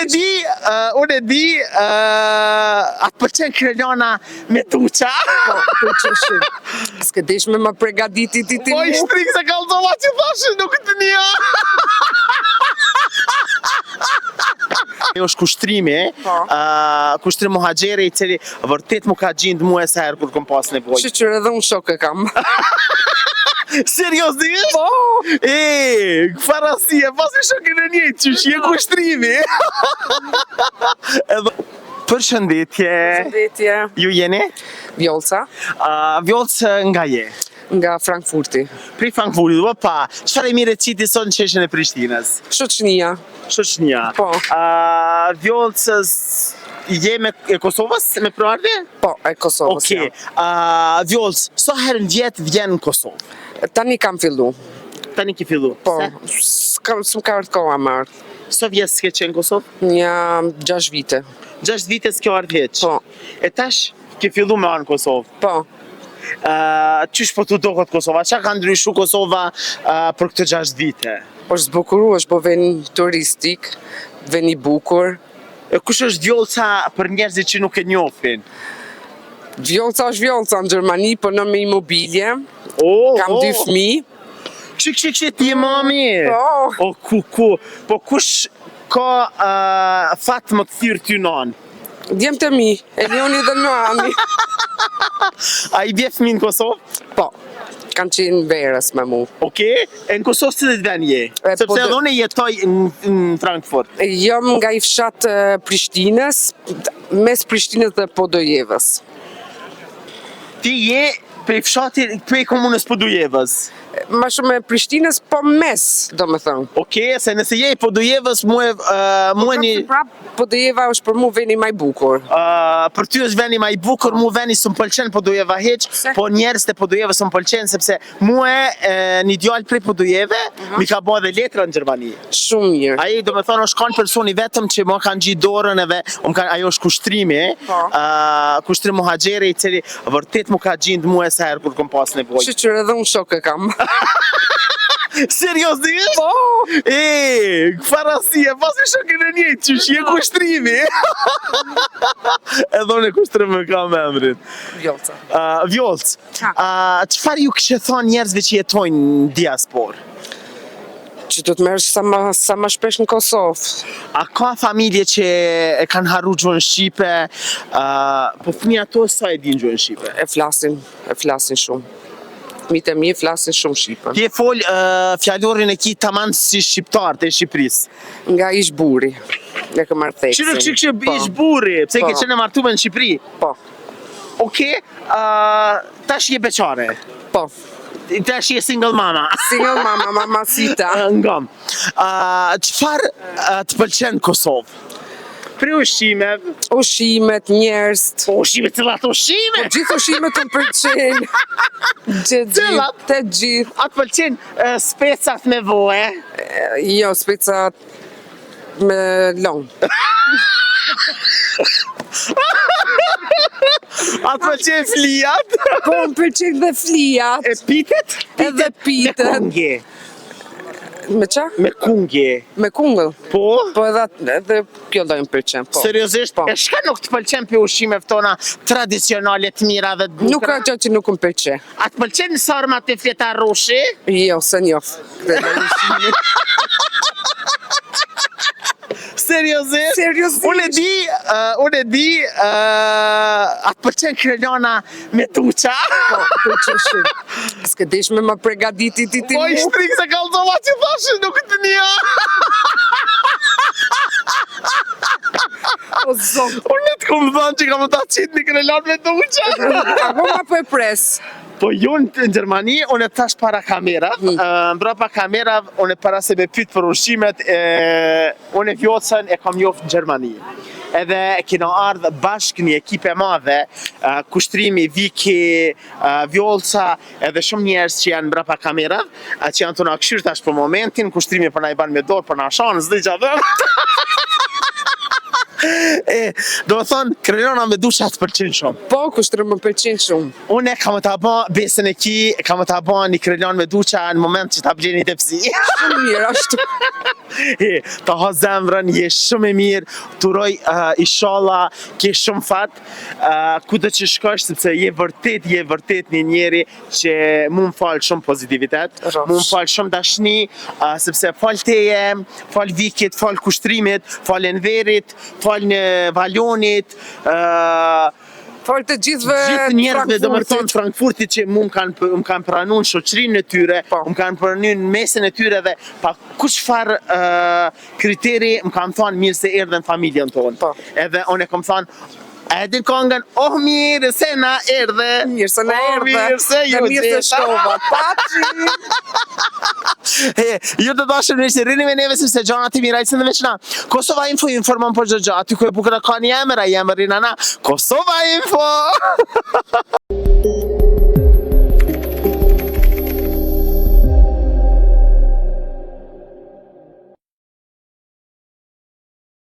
Unë e di, atë pëlqen Krelana me tuqa. Po, pëlqen shumë. S'ke desh me më pregaditi ti Po i shtrik se kallzova që thashë, nuk të një. Ajo është kushtrimi, kushtrim muhaxheri i cili vërtet më ka gjindë mua sa herë kur kom pas nevojë. Shqyr edhe unë shok e kam. Seriozisht? Po! Farasie, pas i shokën e njëjtë, qysh je kushtrimi. Përshëndetje. Përshëndetje. Ju jeni? Vjolca. Vjolca nga je? Nga Frankfurti. Pri Frankfurtit, pa, çfarë e mirë citi sot në qeshin e Prishtinës? Shoqënia. Shoqënia. Po. Vjolcës je me Kosovës, me prardhje? Po, e Kosovës. Okej. Vjolcë, sa herë në vjet vjen në Kosovë? Tani kam fillu. Tani ki fillu? Po, s'm ka ardhë koha më ardhë. Sa vjet s'ke qenë në Kosovë? Një 6 vite. 6 vite s'ke ardhë hiç? Po. E tash ke fillu me ardhë në Kosovë? Po. Qysh po të dohet Kosova? Qa ka ndryshu Kosova për këtë 6 vite? Është zbukuru, është po veni turistik, veni bukur. Kush është Vjolca për njerëzit që nuk e njohin? Vjolca është Vjolca në Gjermani, po në me imobilje. Kam 2 fëmijë. Qik, ti je mami? Po. Po kush ka fat më të thyrë ty nanë? Djemë të mi, Elioni dhe Noami. A i bje fëmi në Kosovë? Po, kanë qenë verës me mu. Okej, e në Kosovë si dhe të ven je? Sepse edhe unë jetoj në Frankfurt. Jam nga i fshat Prishtines, mes Prishtines dhe Podojevës. Ti je prej fshati, prej komunës Podojevës? Ma shumë e Prishtines, po mes, do me thënë. Okej, se nëse je i Podojevës, mua një... Podojeva është për mu veni maj bukur. Për ty është veni maj bukur, mu veni së më pëlqen Podojeva heq, po njerës të Podojeva së më pëlqen, sepse mua një djallë prej Podojeve, mi ka bo dhe letra në Gjermani. Shumë mirë. Aji, do me thonë, është kanë personi vetëm që më kanë gjitë dorën edhe, ajo është kushtrimi, kushtrim muhaxheri i cili vërtet më ka gjindë mua sa herë kur kom pas nevojë. Shqyr edhe unë shok e kam. Seriozisht? Po! Farasie, pas i shokën e njëjtë, qysh je kushtrimi. Edhe unë e kushtrim e kam emrin. Vjolca. Vjolcë, qëfar ju kështë thonë njerëzve që jetojnë në diasporë? Që du të merresh sa më shpesh në Kosovë. A ka familje që e kanë harru gjuhën Shqipe, po fëmijë ato sa e din gjuhën Shqipe? E flasin shumë. Mitë e mi flasin shumë Shqipën. Ti e fol fjallorin e ki taman si shqiptar të Shqipërisë? Nga ish buri. Ne ke marrë theksin. Qërë ish buri, pse ke qenë martume në Shqipëri? Po. Okej, tash je beqare? Po. Tash je single mama? Single mama, mamacita. Ngam. Qëfar të pëlqen Kosovë? Pri ushqimet? Ushimet, njerëz. Ushqimet, cilat ushqime? Gjithë ushimet të më pëlqen. Cilat? Të gjithë. A të pëlqen specat me voe? Jo, specat me long. A të pëlqen flijat? Po, më pëlqen dhe flijat. E pitet? Edhe pitet. Me kungje? Me qa? Me kungje? Me kungëll. Po? Po edhe kjo do më pëlqen, po. Seriozisht? Po. E shka nuk të pëlqen për ushqimet tona tradicionale të mira dhe të bukra? Nuk ka gjë që nuk më pëlqen. A të pëlqen sarmat e fleta rushi? Jo, se njof. Seriozisht? Seriozisht. Unë e di, a të pëlqen Krelana me tuqa? Po, pëlqen shumë. S'ke desh me më pregaditi ti Po i shtrik se kallzova që thashë, nuk të një. O zot. Unë të kumë dhënë që kam ta qitë një Krelan me tuqa. Ako ma po e pres. Po ju në Gjermani, unë e tash para kamerav, mbrapa kamerav, unë e para se me pytë për ushqimet, unë e Vjolcën e kam njoftë në Gjermani. Edhe kena ardhë bashkë një ekipe madhe, kushtrimi, Viki, Vjolca, edhe shumë njerës që janë mbrapa kamerav, që janë të na këshyrë tash për momentin, kushtrimi për na i banë me dorë, për na shanë, zdi që adhëm. Do me thonë, Krelana me dusha të pëlqen shumë. Po, kushtër më pëlqen shumë. Unë kam të ba besën e ki, kam të ba një krelon me duqa në moment që ta bleni tepsi. Shumë mirë ashtu. Të ha zemrën, je shumë e mirë, turoj inshallah ke shumë fat, ku do që shkosh, sepse je vërtet një njeri që mu më falë shumë pozitivitet, mu më falë shumë dashni, sepse falë teje, falë vikit, falë kushtrimit, falë Enverit, falë në Valonit, Falë të gjithve njerëzve do më thonë Frankfurtit që mu më kanë pranun shoqërinë e tyre, më kanë pranun mesin e tyre dhe pa kush farë kriteri më kanë thonë mirë se erdhen familjen tonë. Edhe unë e kam thonë, a e din kongën, oh mirë se na erdhe. Mirë se na erdhe. Mirë se ju mirë se shkova. Paçi. Ju të dashur në ishte rini me neve sepse gjana ti mirajtësin dhe veçna. Kosova Info ju informon për gjë, aty ku e bukër e ka një emër, a i emër rinana Kosova Info.